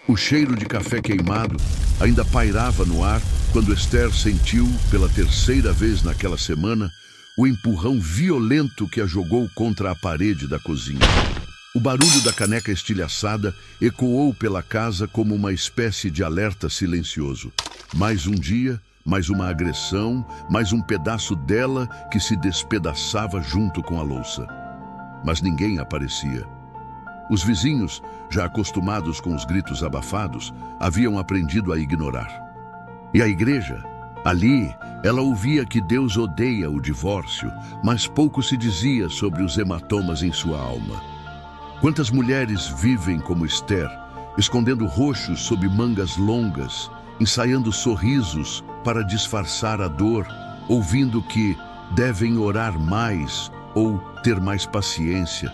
O cheiro de café queimado ainda pairava no ar quando Esther sentiu, pela terceira vez naquela semana, o empurrão violento que a jogou contra a parede da cozinha. O barulho da caneca estilhaçada ecoou pela casa como uma espécie de alerta silencioso. Mais um dia, mais uma agressão, mais um pedaço dela que se despedaçava junto com a louça. Mas ninguém aparecia. Os vizinhos, já acostumados com os gritos abafados, haviam aprendido a ignorar. E a igreja? Ali, ela ouvia que Deus odeia o divórcio, mas pouco se dizia sobre os hematomas em sua alma. Quantas mulheres vivem como Esther, escondendo roxos sob mangas longas, ensaiando sorrisos para disfarçar a dor, ouvindo que devem orar mais ou ter mais paciência?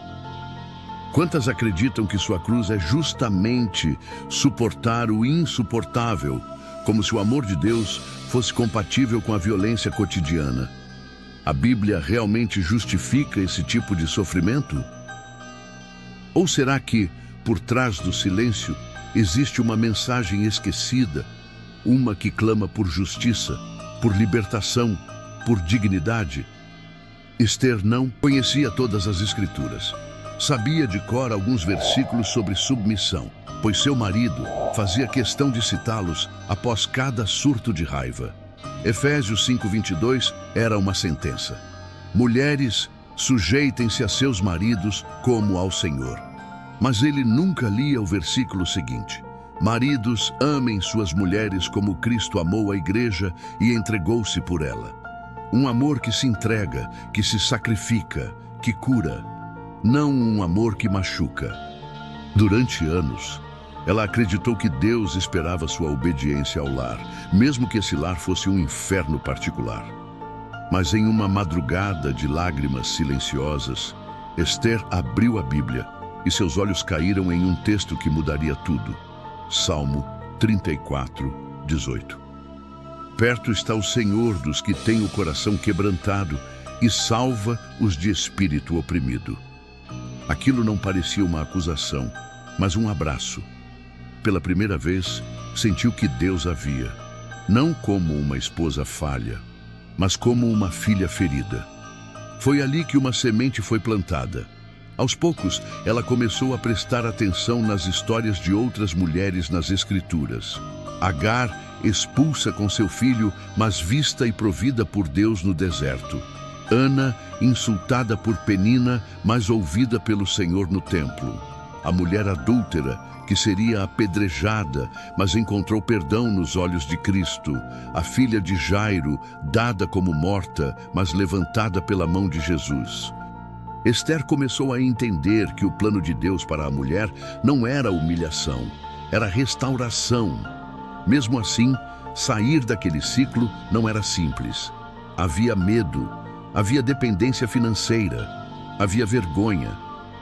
Quantas acreditam que sua cruz é justamente suportar o insuportável, como se o amor de Deus fosse compatível com a violência cotidiana? A Bíblia realmente justifica esse tipo de sofrimento? Ou será que, por trás do silêncio, existe uma mensagem esquecida, uma que clama por justiça, por libertação, por dignidade? Esther não conhecia todas as Escrituras. Sabia de cor alguns versículos sobre submissão, pois seu marido fazia questão de citá-los após cada surto de raiva. Efésios 5:22 era uma sentença: mulheres, sujeitem-se a seus maridos como ao Senhor. Mas ele nunca lia o versículo seguinte: maridos, amem suas mulheres como Cristo amou a igreja e entregou-se por ela. Um amor que se entrega, que se sacrifica, que cura. Não um amor que machuca. Durante anos, ela acreditou que Deus esperava sua obediência ao lar, mesmo que esse lar fosse um inferno particular. Mas em uma madrugada de lágrimas silenciosas, Esther abriu a Bíblia e seus olhos caíram em um texto que mudaria tudo. Salmo 34:18. Perto está o Senhor dos que têm o coração quebrantado e salva os de espírito oprimido. Aquilo não parecia uma acusação, mas um abraço. Pela primeira vez, sentiu que Deus a via, não como uma esposa falha, mas como uma filha ferida. Foi ali que uma semente foi plantada. Aos poucos, ela começou a prestar atenção nas histórias de outras mulheres nas Escrituras. Agar, expulsa com seu filho, mas vista e provida por Deus no deserto. Ana, insultada por Penina, mas ouvida pelo Senhor no templo. A mulher adúltera, que seria apedrejada, mas encontrou perdão nos olhos de Cristo. A filha de Jairo, dada como morta, mas levantada pela mão de Jesus. Esther começou a entender que o plano de Deus para a mulher não era humilhação, era restauração. Mesmo assim, sair daquele ciclo não era simples. Havia medo, havia dependência financeira, havia vergonha,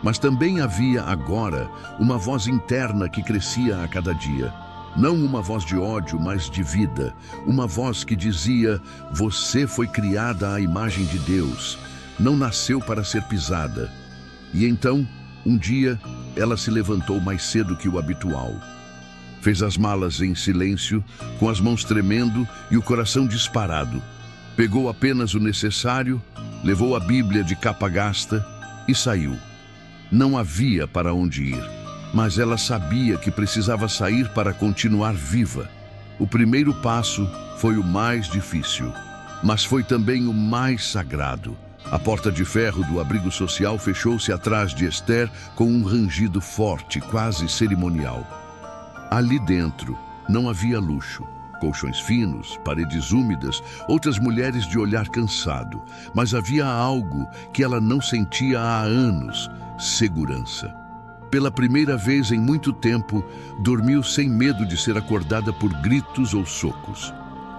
mas também havia agora uma voz interna que crescia a cada dia. Não uma voz de ódio, mas de vida. Uma voz que dizia: você foi criada à imagem de Deus, não nasceu para ser pisada. E então, um dia, ela se levantou mais cedo que o habitual. Fez as malas em silêncio, com as mãos tremendo e o coração disparado. Pegou apenas o necessário, levou a Bíblia de capa gasta e saiu. Não havia para onde ir, mas ela sabia que precisava sair para continuar viva. O primeiro passo foi o mais difícil, mas foi também o mais sagrado. A porta de ferro do abrigo social fechou-se atrás de Esther com um rangido forte, quase cerimonial. Ali dentro não havia luxo. Colchões finos, paredes úmidas, outras mulheres de olhar cansado. Mas havia algo que ela não sentia há anos: segurança. Pela primeira vez em muito tempo, dormiu sem medo de ser acordada por gritos ou socos.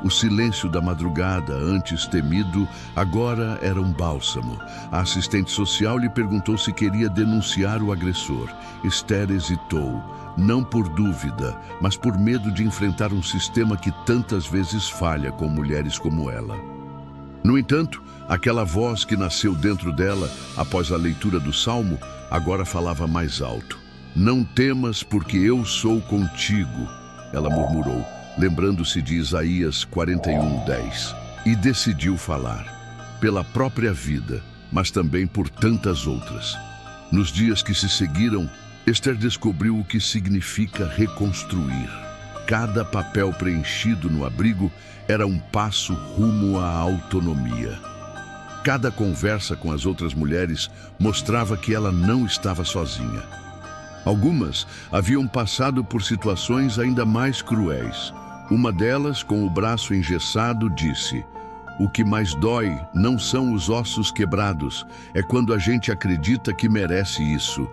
O silêncio da madrugada, antes temido, agora era um bálsamo. A assistente social lhe perguntou se queria denunciar o agressor. Esther hesitou, não por dúvida, mas por medo de enfrentar um sistema que tantas vezes falha com mulheres como ela. No entanto, aquela voz que nasceu dentro dela, após a leitura do Salmo, agora falava mais alto. Não temas, porque eu sou contigo, ela murmurou, lembrando-se de Isaías 41:10, e decidiu falar, pela própria vida, mas também por tantas outras. Nos dias que se seguiram, Esther descobriu o que significa reconstruir. Cada papel preenchido no abrigo era um passo rumo à autonomia. Cada conversa com as outras mulheres mostrava que ela não estava sozinha. Algumas haviam passado por situações ainda mais cruéis. Uma delas, com o braço engessado, disse: "O que mais dói não são os ossos quebrados, é quando a gente acredita que merece isso."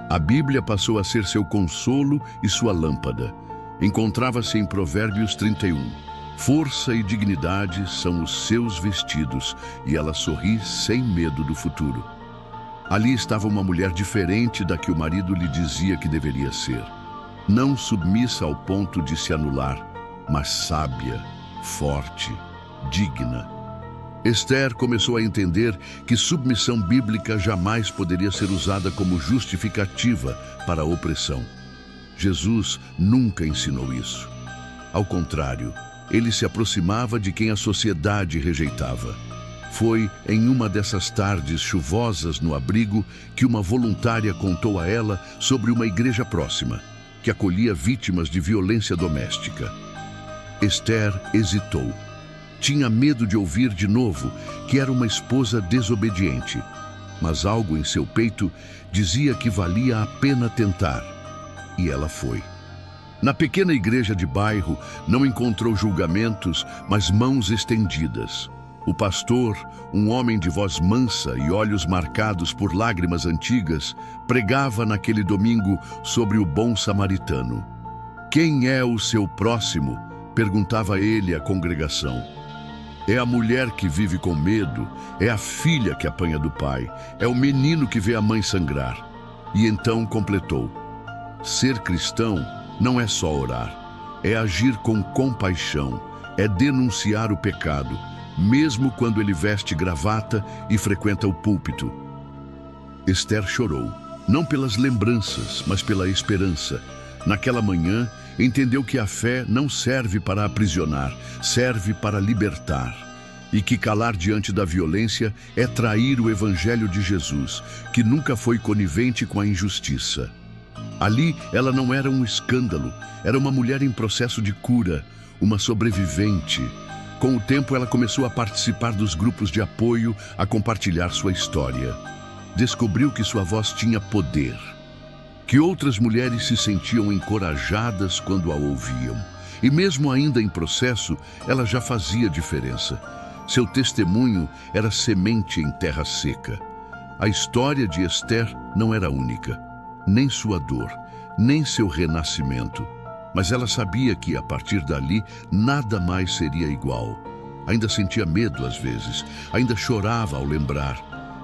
A Bíblia passou a ser seu consolo e sua lâmpada. Encontrava-se em Provérbios 31. Força e dignidade são os seus vestidos, e ela sorri sem medo do futuro. Ali estava uma mulher diferente da que o marido lhe dizia que deveria ser. Não submissa ao ponto de se anular, mas sábia, forte, digna. Esther começou a entender que submissão bíblica jamais poderia ser usada como justificativa para a opressão. Jesus nunca ensinou isso. Ao contrário, ele se aproximava de quem a sociedade rejeitava. Foi em uma dessas tardes chuvosas no abrigo que uma voluntária contou a ela sobre uma igreja próxima, que acolhia vítimas de violência doméstica. Esther hesitou. Tinha medo de ouvir de novo que era uma esposa desobediente, mas algo em seu peito dizia que valia a pena tentar, e ela foi. Na pequena igreja de bairro, não encontrou julgamentos, mas mãos estendidas. O pastor, um homem de voz mansa e olhos marcados por lágrimas antigas, pregava naquele domingo sobre o bom samaritano. "Quem é o seu próximo?" perguntava ele à congregação. "É a mulher que vive com medo, é a filha que apanha do pai, é o menino que vê a mãe sangrar." E então completou: "Ser cristão não é só orar, é agir com compaixão, é denunciar o pecado, mesmo quando ele veste gravata e frequenta o púlpito." Esther chorou, não pelas lembranças, mas pela esperança. Naquela manhã, entendeu que a fé não serve para aprisionar, serve para libertar. E que calar diante da violência é trair o evangelho de Jesus, que nunca foi conivente com a injustiça. Ali, ela não era um escândalo, era uma mulher em processo de cura, uma sobrevivente. Com o tempo, ela começou a participar dos grupos de apoio, a compartilhar sua história. Descobriu que sua voz tinha poder, que outras mulheres se sentiam encorajadas quando a ouviam. E mesmo ainda em processo, ela já fazia diferença. Seu testemunho era semente em terra seca. A história de Esther não era única, nem sua dor, nem seu renascimento. Mas ela sabia que, a partir dali, nada mais seria igual. Ainda sentia medo às vezes, ainda chorava ao lembrar.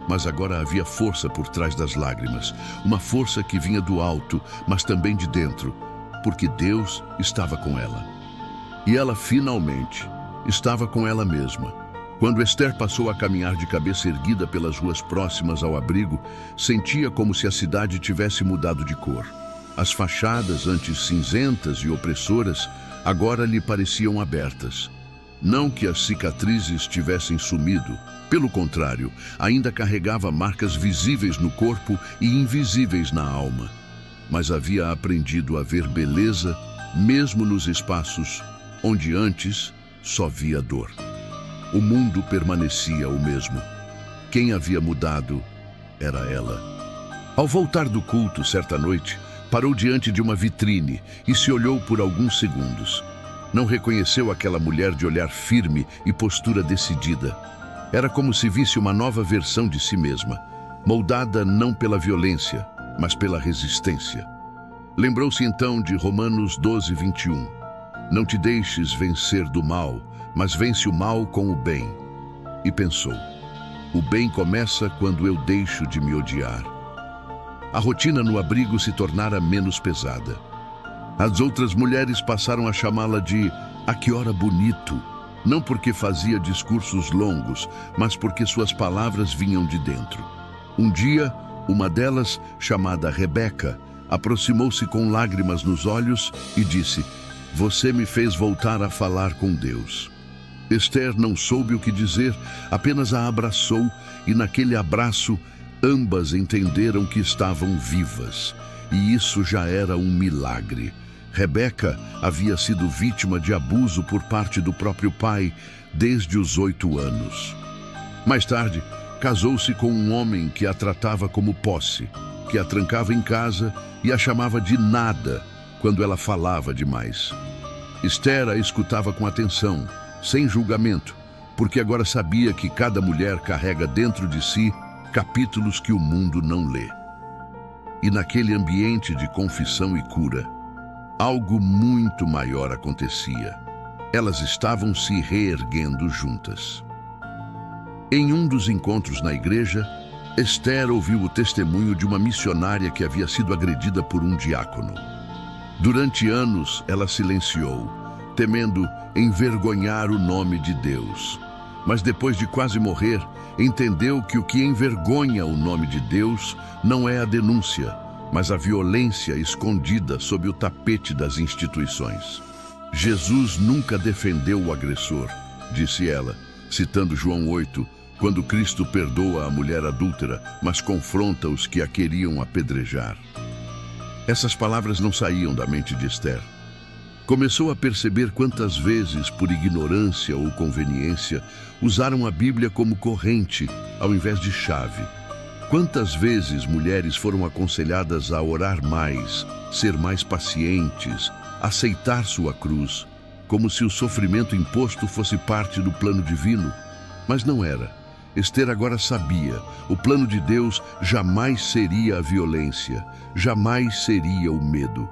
Mas agora havia força por trás das lágrimas, uma força que vinha do alto, mas também de dentro, porque Deus estava com ela. E ela finalmente estava com ela mesma. Quando Esther passou a caminhar de cabeça erguida pelas ruas próximas ao abrigo, sentia como se a cidade tivesse mudado de cor. As fachadas, antes cinzentas e opressoras, agora lhe pareciam abertas. Não que as cicatrizes tivessem sumido. Pelo contrário, ainda carregava marcas visíveis no corpo e invisíveis na alma. Mas havia aprendido a ver beleza, mesmo nos espaços onde antes só via dor. O mundo permanecia o mesmo. Quem havia mudado era ela. Ao voltar do culto, certa noite, parou diante de uma vitrine e se olhou por alguns segundos. Não reconheceu aquela mulher de olhar firme e postura decidida. Era como se visse uma nova versão de si mesma, moldada não pela violência, mas pela resistência. Lembrou-se então de Romanos 12:21. Não te deixes vencer do mal, mas vence o mal com o bem. E pensou, o bem começa quando eu deixo de me odiar. A rotina no abrigo se tornara menos pesada. As outras mulheres passaram a chamá-la de "a que hora bonito", não porque fazia discursos longos, mas porque suas palavras vinham de dentro. Um dia, uma delas, chamada Rebeca, aproximou-se com lágrimas nos olhos e disse: "Você me fez voltar a falar com Deus." Ester não soube o que dizer, apenas a abraçou, e naquele abraço ambas entenderam que estavam vivas. E isso já era um milagre. Rebeca havia sido vítima de abuso por parte do próprio pai desde os 8 anos. Mais tarde, casou-se com um homem que a tratava como posse, que a trancava em casa e a chamava de nada quando ela falava demais. Ester a escutava com atenção, sem julgamento, porque agora sabia que cada mulher carrega dentro de si capítulos que o mundo não lê. E naquele ambiente de confissão e cura, algo muito maior acontecia. Elas estavam se reerguendo juntas. Em um dos encontros na igreja, Ester ouviu o testemunho de uma missionária que havia sido agredida por um diácono. Durante anos, ela silenciou, temendo envergonhar o nome de Deus. Mas depois de quase morrer, entendeu que o que envergonha o nome de Deus não é a denúncia, mas a violência escondida sob o tapete das instituições. Jesus nunca defendeu o agressor, disse ela, citando João 8, quando Cristo perdoa a mulher adúltera, mas confronta os que a queriam apedrejar. Essas palavras não saíam da mente de Ester. Começou a perceber quantas vezes, por ignorância ou conveniência, usaram a Bíblia como corrente, ao invés de chave. Quantas vezes mulheres foram aconselhadas a orar mais, ser mais pacientes, aceitar sua cruz, como se o sofrimento imposto fosse parte do plano divino. Mas não era. Ester agora sabia, o plano de Deus jamais seria a violência, jamais seria o medo.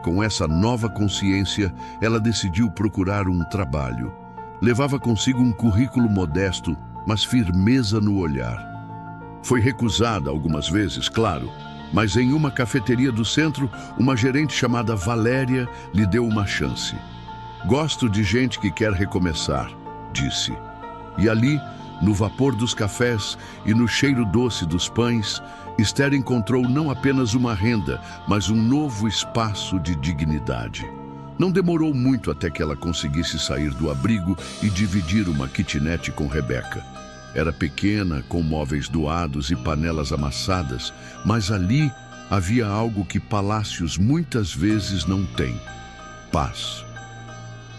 Com essa nova consciência, ela decidiu procurar um trabalho. Levava consigo um currículo modesto, mas firmeza no olhar. Foi recusada algumas vezes, claro, mas em uma cafeteria do centro, uma gerente chamada Valéria lhe deu uma chance. "Gosto de gente que quer recomeçar", disse. E ali, no vapor dos cafés e no cheiro doce dos pães, Ester encontrou não apenas uma renda, mas um novo espaço de dignidade. Não demorou muito até que ela conseguisse sair do abrigo e dividir uma kitnet com Rebeca. Era pequena, com móveis doados e panelas amassadas, mas ali havia algo que palácios muitas vezes não têm: paz.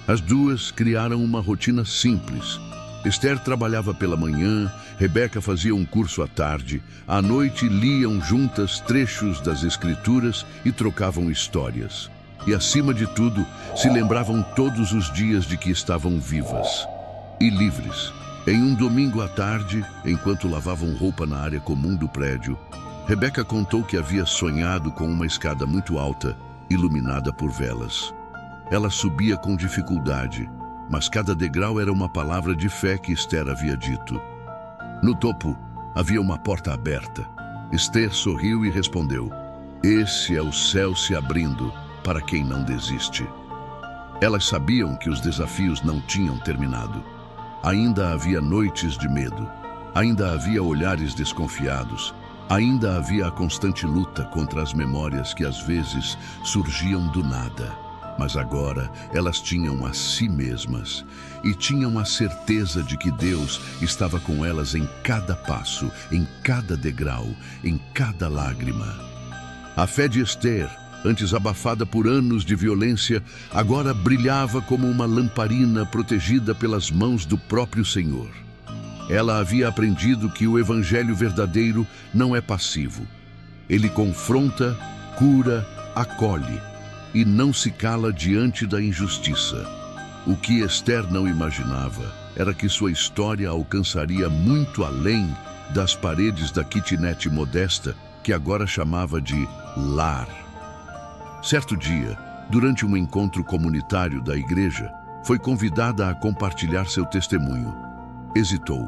As duas criaram uma rotina simples. Ester trabalhava pela manhã, Rebeca fazia um curso à tarde, à noite liam juntas trechos das Escrituras e trocavam histórias. E, acima de tudo, se lembravam todos os dias de que estavam vivas e livres. Em um domingo à tarde, enquanto lavavam roupa na área comum do prédio, Rebeca contou que havia sonhado com uma escada muito alta, iluminada por velas. Ela subia com dificuldade, mas cada degrau era uma palavra de fé que Ester havia dito. No topo, havia uma porta aberta. Ester sorriu e respondeu: "Esse é o céu se abrindo para quem não desiste." Elas sabiam que os desafios não tinham terminado. Ainda havia noites de medo, ainda havia olhares desconfiados, ainda havia a constante luta contra as memórias que às vezes surgiam do nada. Mas agora elas tinham a si mesmas e tinham a certeza de que Deus estava com elas em cada passo, em cada degrau, em cada lágrima. A fé de Ester, antes abafada por anos de violência, agora brilhava como uma lamparina protegida pelas mãos do próprio Senhor. Ela havia aprendido que o evangelho verdadeiro não é passivo. Ele confronta, cura, acolhe e não se cala diante da injustiça. O que Ester não imaginava era que sua história alcançaria muito além das paredes da kitnet modesta que agora chamava de lar. Certo dia, durante um encontro comunitário da igreja, foi convidada a compartilhar seu testemunho. Hesitou.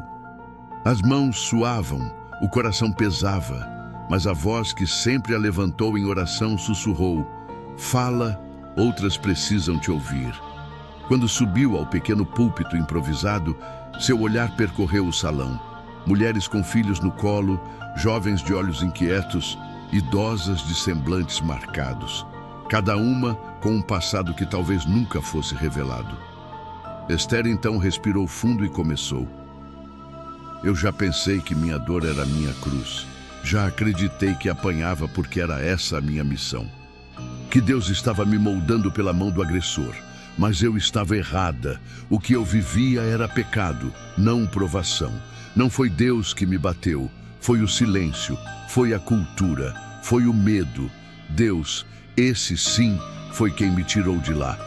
As mãos suavam, o coração pesava, mas a voz que sempre a levantou em oração sussurrou: "Fala, outras precisam te ouvir." Quando subiu ao pequeno púlpito improvisado, seu olhar percorreu o salão. Mulheres com filhos no colo, jovens de olhos inquietos, idosas de semblantes marcados, cada uma com um passado que talvez nunca fosse revelado. Esther então respirou fundo e começou. Eu já pensei que minha dor era minha cruz. Já acreditei que apanhava porque era essa a minha missão. Que Deus estava me moldando pela mão do agressor. Mas eu estava errada. O que eu vivia era pecado, não provação. Não foi Deus que me bateu. Foi o silêncio, foi a cultura, foi o medo. Deus, esse sim, foi quem me tirou de lá.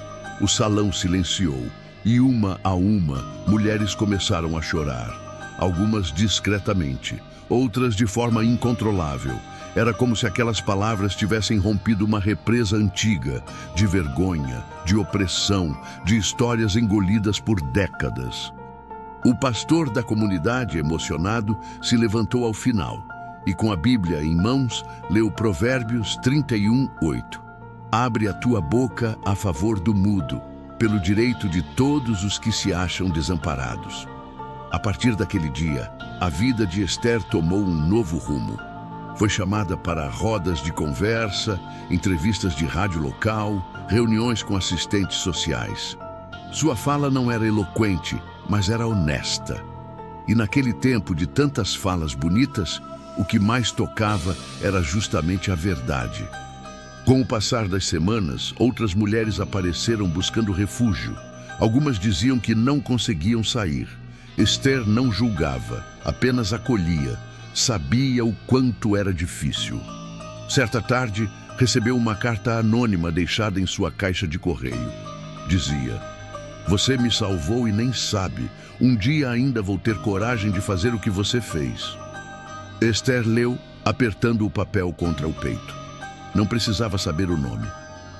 O salão silenciou. E uma a uma, mulheres começaram a chorar. Algumas discretamente, outras de forma incontrolável. Era como se aquelas palavras tivessem rompido uma represa antiga, de vergonha, de opressão, de histórias engolidas por décadas. O pastor da comunidade, emocionado, se levantou ao final e, com a Bíblia em mãos, leu Provérbios 31:8. Abre a tua boca a favor do mudo, pelo direito de todos os que se acham desamparados. A partir daquele dia, a vida de Esther tomou um novo rumo. Foi chamada para rodas de conversa, entrevistas de rádio local, reuniões com assistentes sociais. Sua fala não era eloquente, mas era honesta. E naquele tempo de tantas falas bonitas, o que mais tocava era justamente a verdade. Com o passar das semanas, outras mulheres apareceram buscando refúgio. Algumas diziam que não conseguiam sair. Esther não julgava, apenas acolhia. Sabia o quanto era difícil. Certa tarde, recebeu uma carta anônima deixada em sua caixa de correio. Dizia: você me salvou e nem sabe. Um dia ainda vou ter coragem de fazer o que você fez. Esther leu, apertando o papel contra o peito. Não precisava saber o nome.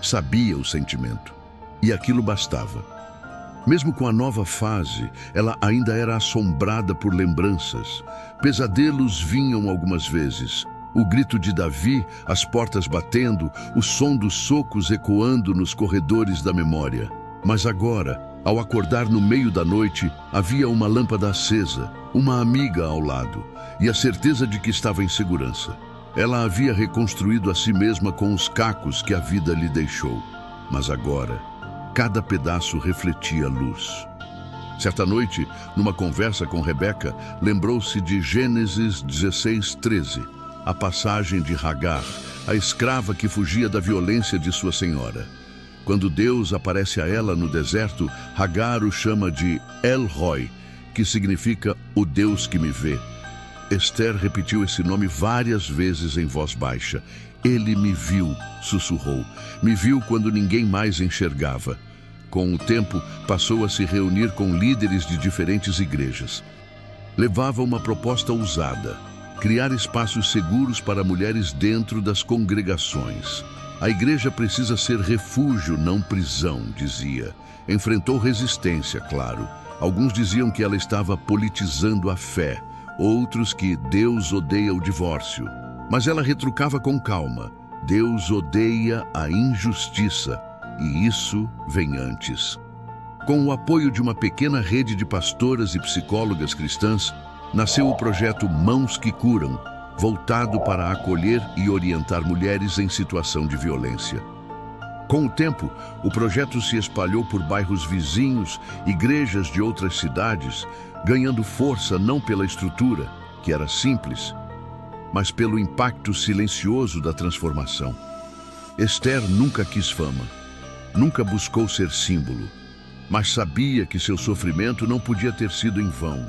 Sabia o sentimento. E aquilo bastava. Mesmo com a nova fase, ela ainda era assombrada por lembranças. Pesadelos vinham algumas vezes. O grito de Davi, as portas batendo, o som dos socos ecoando nos corredores da memória. Mas agora, ao acordar no meio da noite, havia uma lâmpada acesa, uma amiga ao lado, e a certeza de que estava em segurança. Ela havia reconstruído a si mesma com os cacos que a vida lhe deixou. Mas agora, cada pedaço refletia luz. Certa noite, numa conversa com Rebeca, lembrou-se de Gênesis 16:13, a passagem de Hagar, a escrava que fugia da violência de sua senhora. Quando Deus aparece a ela no deserto, Hagar o chama de El Roi, que significa o Deus que me vê. Esther repetiu esse nome várias vezes em voz baixa. Ele me viu, sussurrou. Me viu quando ninguém mais enxergava. Com o tempo, passou a se reunir com líderes de diferentes igrejas. Levava uma proposta ousada: criar espaços seguros para mulheres dentro das congregações. A igreja precisa ser refúgio, não prisão, dizia. Enfrentou resistência, claro. Alguns diziam que ela estava politizando a fé, outros que Deus odeia o divórcio. Mas ela retrucava com calma: Deus odeia a injustiça, e isso vem antes. Com o apoio de uma pequena rede de pastoras e psicólogas cristãs, nasceu o projeto Mãos que Curam, voltado para acolher e orientar mulheres em situação de violência. Com o tempo, o projeto se espalhou por bairros vizinhos, igrejas de outras cidades, ganhando força não pela estrutura, que era simples, mas pelo impacto silencioso da transformação. Esther nunca quis fama, nunca buscou ser símbolo, mas sabia que seu sofrimento não podia ter sido em vão.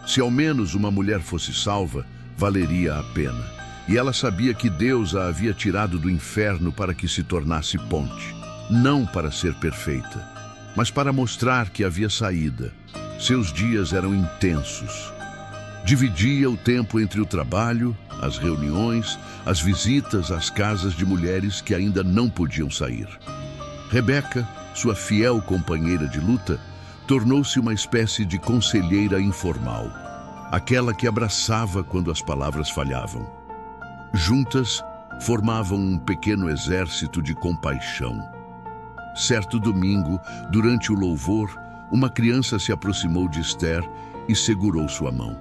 Se ao menos uma mulher fosse salva, valeria a pena. E ela sabia que Deus a havia tirado do inferno para que se tornasse ponte. Não para ser perfeita, mas para mostrar que havia saída. Seus dias eram intensos. Dividia o tempo entre o trabalho, as reuniões, as visitas às casas de mulheres que ainda não podiam sair. Rebeca, sua fiel companheira de luta, tornou-se uma espécie de conselheira informal, aquela que abraçava quando as palavras falhavam. Juntas, formavam um pequeno exército de compaixão. Certo domingo, durante o louvor, uma criança se aproximou de Esther e segurou sua mão.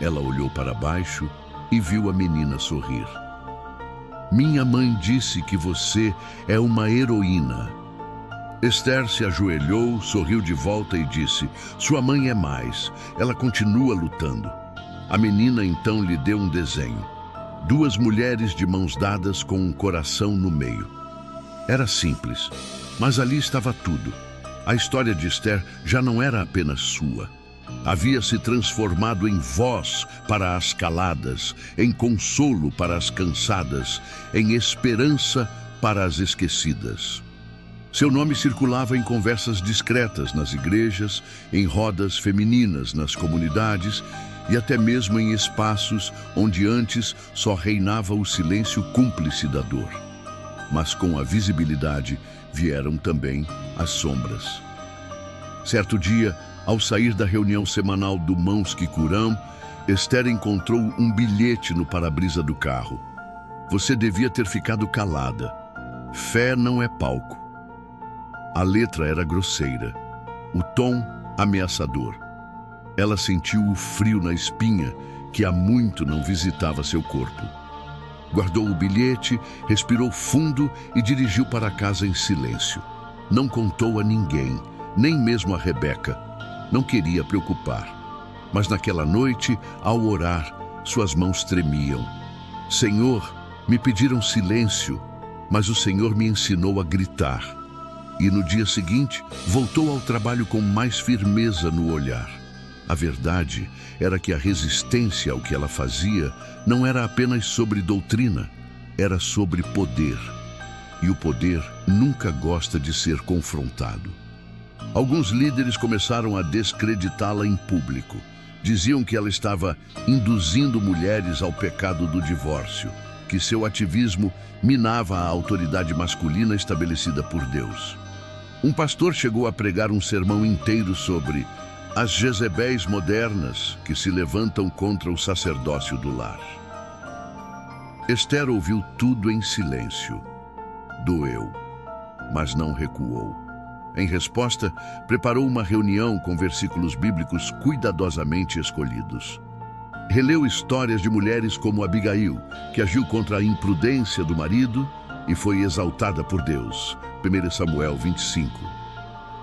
Ela olhou para baixo e viu a menina sorrir. Minha mãe disse que você é uma heroína. Esther se ajoelhou, sorriu de volta e disse: sua mãe é mais, ela continua lutando. A menina então lhe deu um desenho. 2 mulheres de mãos dadas com um coração no meio. Era simples, mas ali estava tudo. A história de Esther já não era apenas sua. Havia se transformado em voz para as caladas, em consolo para as cansadas, em esperança para as esquecidas. Seu nome circulava em conversas discretas nas igrejas, em rodas femininas nas comunidades e até mesmo em espaços onde antes só reinava o silêncio cúmplice da dor. Mas com a visibilidade vieram também as sombras. Certo dia, ao sair da reunião semanal do Mãos que Curam, Esther encontrou um bilhete no para-brisa do carro. Você devia ter ficado calada. Fé não é palco. A letra era grosseira, o tom ameaçador. Ela sentiu o frio na espinha que há muito não visitava seu corpo. Guardou o bilhete, respirou fundo e dirigiu para casa em silêncio. Não contou a ninguém, nem mesmo a Rebeca. Não queria preocupar. Mas naquela noite, ao orar, suas mãos tremiam. Senhor, me pediram silêncio, mas o Senhor me ensinou a gritar. E no dia seguinte, voltou ao trabalho com mais firmeza no olhar. A verdade era que a resistência ao que ela fazia não era apenas sobre doutrina, era sobre poder. E o poder nunca gosta de ser confrontado. Alguns líderes começaram a descreditá-la em público. Diziam que ela estava induzindo mulheres ao pecado do divórcio, que seu ativismo minava a autoridade masculina estabelecida por Deus. Um pastor chegou a pregar um sermão inteiro sobre as Jezebéis modernas que se levantam contra o sacerdócio do lar. Esther ouviu tudo em silêncio. Doeu, mas não recuou. Em resposta, preparou uma reunião com versículos bíblicos cuidadosamente escolhidos. Releu histórias de mulheres como Abigail, que agiu contra a imprudência do marido e foi exaltada por Deus. 1 Samuel 25.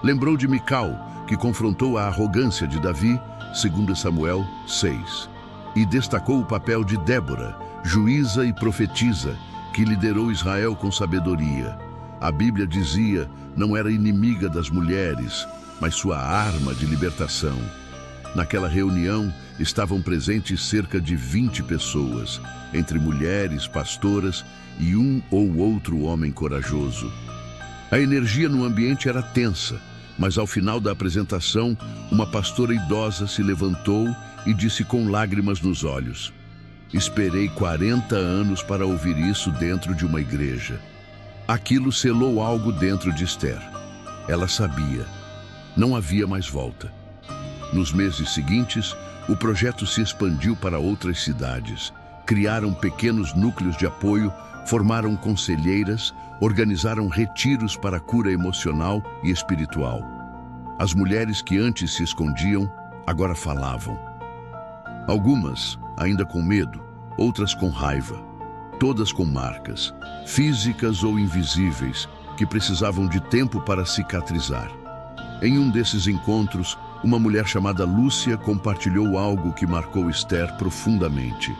Lembrou de Mical, que confrontou a arrogância de Davi. 2 Samuel 6. E destacou o papel de Débora, juíza e profetisa, que liderou Israel com sabedoria. A Bíblia dizia, não era inimiga das mulheres, mas sua arma de libertação. Naquela reunião estavam presentes cerca de 20 pessoas, entre mulheres, pastoras e um ou outro homem corajoso. A energia no ambiente era tensa, mas ao final da apresentação, uma pastora idosa se levantou e disse com lágrimas nos olhos: esperei 40 anos para ouvir isso dentro de uma igreja. Aquilo selou algo dentro de Esther. Ela sabia. Não havia mais volta. Nos meses seguintes, o projeto se expandiu para outras cidades. Criaram pequenos núcleos de apoio, formaram conselheiras, organizaram retiros para cura emocional e espiritual. As mulheres que antes se escondiam, agora falavam. Algumas, ainda com medo, outras com raiva. Todas com marcas, físicas ou invisíveis, que precisavam de tempo para cicatrizar. Em um desses encontros, uma mulher chamada Lúcia compartilhou algo que marcou Esther profundamente.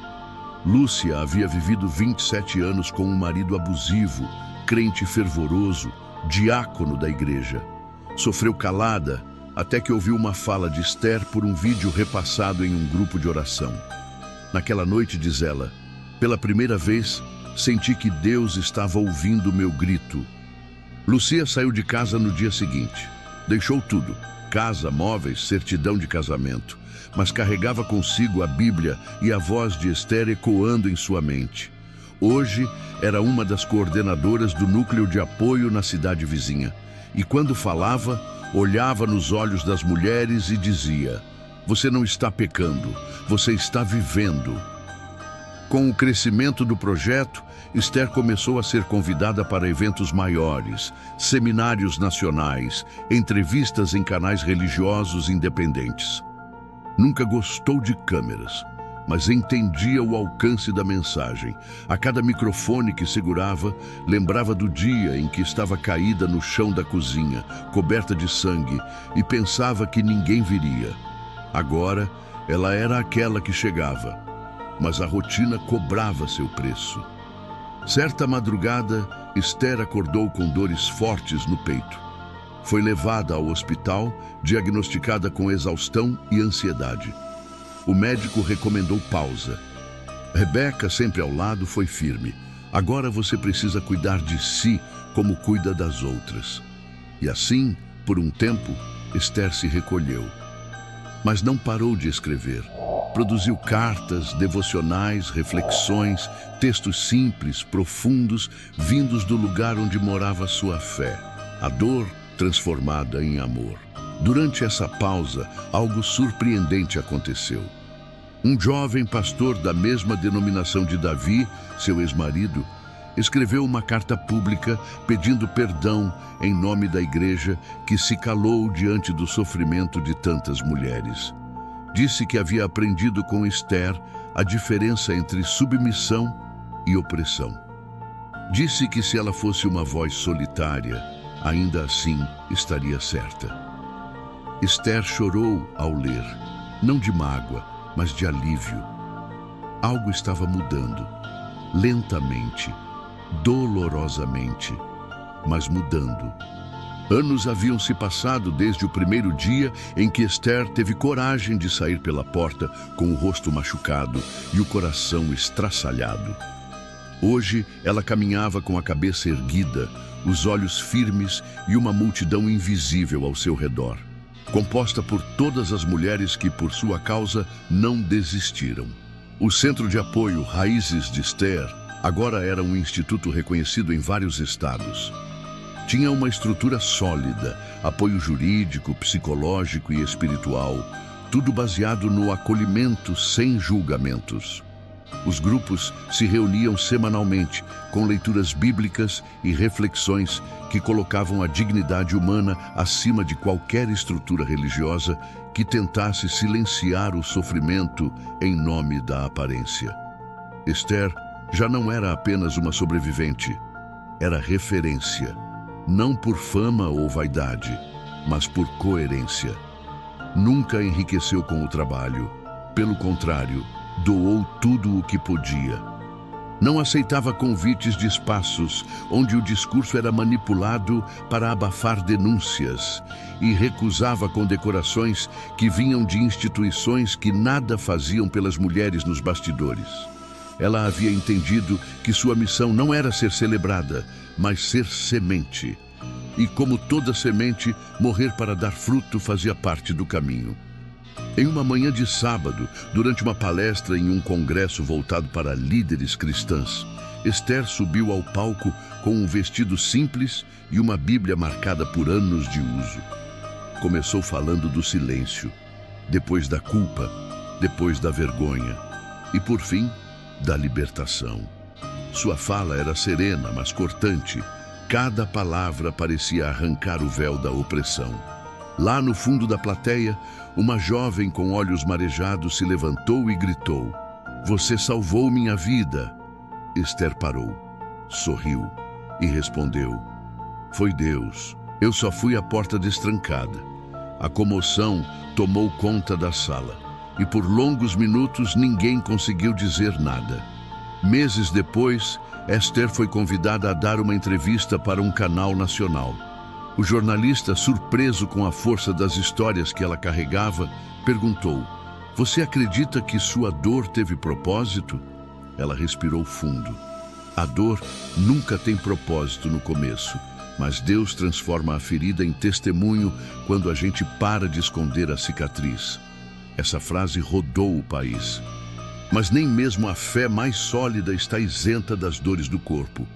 Lúcia havia vivido 27 anos com um marido abusivo, crente fervoroso, diácono da igreja. Sofreu calada até que ouviu uma fala de Esther por um vídeo repassado em um grupo de oração. Naquela noite, diz ela, pela primeira vez, senti que Deus estava ouvindo meu grito. Lúcia saiu de casa no dia seguinte. Deixou tudo, casa, móveis, certidão de casamento, mas carregava consigo a Bíblia e a voz de Esther ecoando em sua mente. Hoje, era uma das coordenadoras do núcleo de apoio na cidade vizinha. E quando falava, olhava nos olhos das mulheres e dizia: você não está pecando, você está vivendo. Com o crescimento do projeto, Esther começou a ser convidada para eventos maiores, seminários nacionais, entrevistas em canais religiosos independentes. Nunca gostou de câmeras, mas entendia o alcance da mensagem. A cada microfone que segurava, lembrava do dia em que estava caída no chão da cozinha, coberta de sangue, e pensava que ninguém viria. Agora, ela era aquela que chegava, mas a rotina cobrava seu preço. Certa madrugada, Esther acordou com dores fortes no peito. Foi levada ao hospital, diagnosticada com exaustão e ansiedade. O médico recomendou pausa. Rebeca, sempre ao lado, foi firme. Agora você precisa cuidar de si como cuida das outras. E assim, por um tempo, Esther se recolheu. Mas não parou de escrever. Produziu cartas, devocionais, reflexões, textos simples, profundos, vindos do lugar onde morava sua fé. A dor transformada em amor. Durante essa pausa, algo surpreendente aconteceu. Um jovem pastor da mesma denominação de Davi, seu ex-marido, escreveu uma carta pública pedindo perdão em nome da igreja que se calou diante do sofrimento de tantas mulheres. Disse que havia aprendido com Esther a diferença entre submissão e opressão. Disse que se ela fosse uma voz solitária, ainda assim estaria certa. Esther chorou ao ler, não de mágoa, mas de alívio. Algo estava mudando, lentamente, dolorosamente, mas mudando. Anos haviam se passado desde o primeiro dia em que Esther teve coragem de sair pela porta com o rosto machucado e o coração estraçalhado. Hoje, ela caminhava com a cabeça erguida, os olhos firmes e uma multidão invisível ao seu redor, composta por todas as mulheres que, por sua causa, não desistiram. O Centro de Apoio Raízes de Esther agora era um instituto reconhecido em vários estados. Tinha uma estrutura sólida, apoio jurídico, psicológico e espiritual, tudo baseado no acolhimento sem julgamentos. Os grupos se reuniam semanalmente, com leituras bíblicas e reflexões que colocavam a dignidade humana acima de qualquer estrutura religiosa que tentasse silenciar o sofrimento em nome da aparência. Esther já não era apenas uma sobrevivente, era referência, não por fama ou vaidade, mas por coerência. Nunca enriqueceu com o trabalho, pelo contrário, doou tudo o que podia. Não aceitava convites de espaços onde o discurso era manipulado para abafar denúncias e recusava condecorações que vinham de instituições que nada faziam pelas mulheres nos bastidores. Ela havia entendido que sua missão não era ser celebrada, mas ser semente. E como toda semente, morrer para dar fruto fazia parte do caminho. Em uma manhã de sábado, durante uma palestra em um congresso voltado para líderes cristãs, Esther subiu ao palco com um vestido simples e uma Bíblia marcada por anos de uso. Começou falando do silêncio, depois da culpa, depois da vergonha e, por fim, da libertação. Sua fala era serena, mas cortante. Cada palavra parecia arrancar o véu da opressão. Lá no fundo da plateia, uma jovem com olhos marejados se levantou e gritou: "Você salvou minha vida!" Esther parou, sorriu e respondeu: "Foi Deus. Eu só fui à porta destrancada." A comoção tomou conta da sala e por longos minutos ninguém conseguiu dizer nada. Meses depois, Esther foi convidada a dar uma entrevista para um canal nacional. O jornalista, surpreso com a força das histórias que ela carregava, perguntou: "Você acredita que sua dor teve propósito?" Ela respirou fundo. A dor nunca tem propósito no começo, mas Deus transforma a ferida em testemunho quando a gente para de esconder a cicatriz. Essa frase rodou o país. Mas nem mesmo a fé mais sólida está isenta das dores do corpo.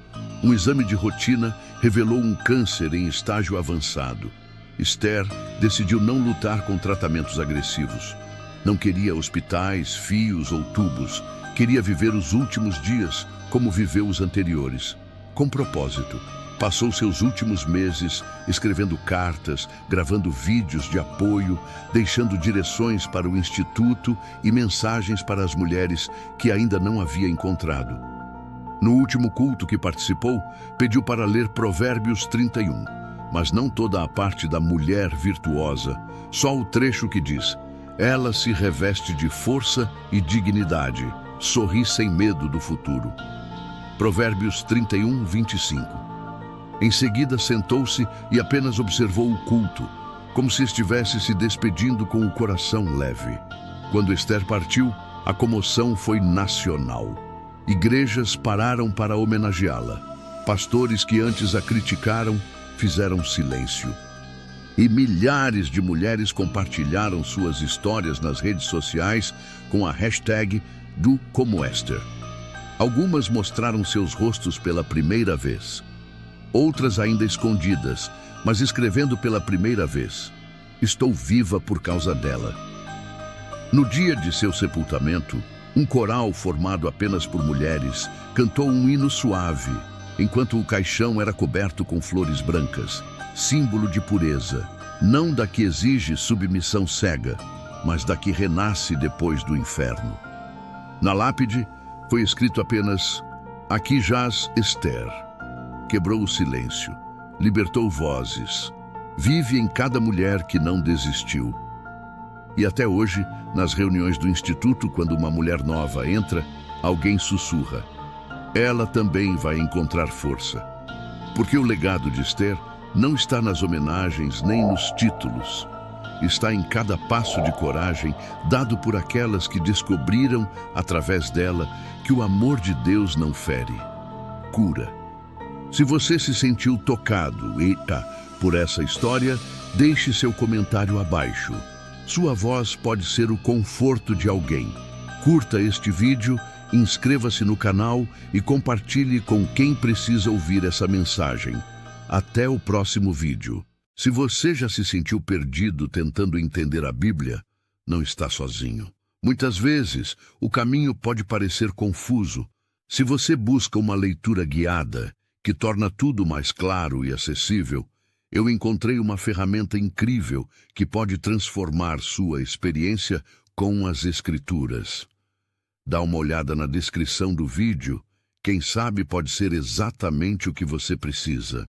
Um exame de rotina revelou um câncer em estágio avançado. Esther decidiu não lutar com tratamentos agressivos. Não queria hospitais, fios ou tubos. Queria viver os últimos dias como viveu os anteriores, com propósito. Passou seus últimos meses escrevendo cartas, gravando vídeos de apoio, deixando direções para o instituto e mensagens para as mulheres que ainda não havia encontrado. No último culto que participou, pediu para ler Provérbios 31, mas não toda a parte da mulher virtuosa, só o trecho que diz: ela se reveste de força e dignidade, sorri sem medo do futuro. Provérbios 31, 25. Em seguida sentou-se e apenas observou o culto, como se estivesse se despedindo com o coração leve. Quando Esther partiu, a comoção foi nacional. Igrejas pararam para homenageá-la. Pastores que antes a criticaram fizeram silêncio. E milhares de mulheres compartilharam suas histórias nas redes sociais com a hashtag do Como Esther. Algumas mostraram seus rostos pela primeira vez. Outras ainda escondidas, mas escrevendo pela primeira vez: estou viva por causa dela. No dia de seu sepultamento, um coral formado apenas por mulheres cantou um hino suave, enquanto o caixão era coberto com flores brancas, símbolo de pureza, não da que exige submissão cega, mas da que renasce depois do inferno. Na lápide foi escrito apenas: aqui jaz Esther. Quebrou o silêncio, libertou vozes, vive em cada mulher que não desistiu. E até hoje, nas reuniões do Instituto, quando uma mulher nova entra, alguém sussurra: ela também vai encontrar força. Porque o legado de Esther não está nas homenagens nem nos títulos. Está em cada passo de coragem dado por aquelas que descobriram, através dela, que o amor de Deus não fere, cura. Se você se sentiu tocado por essa história, deixe seu comentário abaixo. Sua voz pode ser o conforto de alguém. Curta este vídeo, inscreva-se no canal e compartilhe com quem precisa ouvir essa mensagem. Até o próximo vídeo. Se você já se sentiu perdido tentando entender a Bíblia, não está sozinho. Muitas vezes, o caminho pode parecer confuso. Se você busca uma leitura guiada, que torna tudo mais claro e acessível, eu encontrei uma ferramenta incrível que pode transformar sua experiência com as Escrituras. Dá uma olhada na descrição do vídeo, quem sabe pode ser exatamente o que você precisa.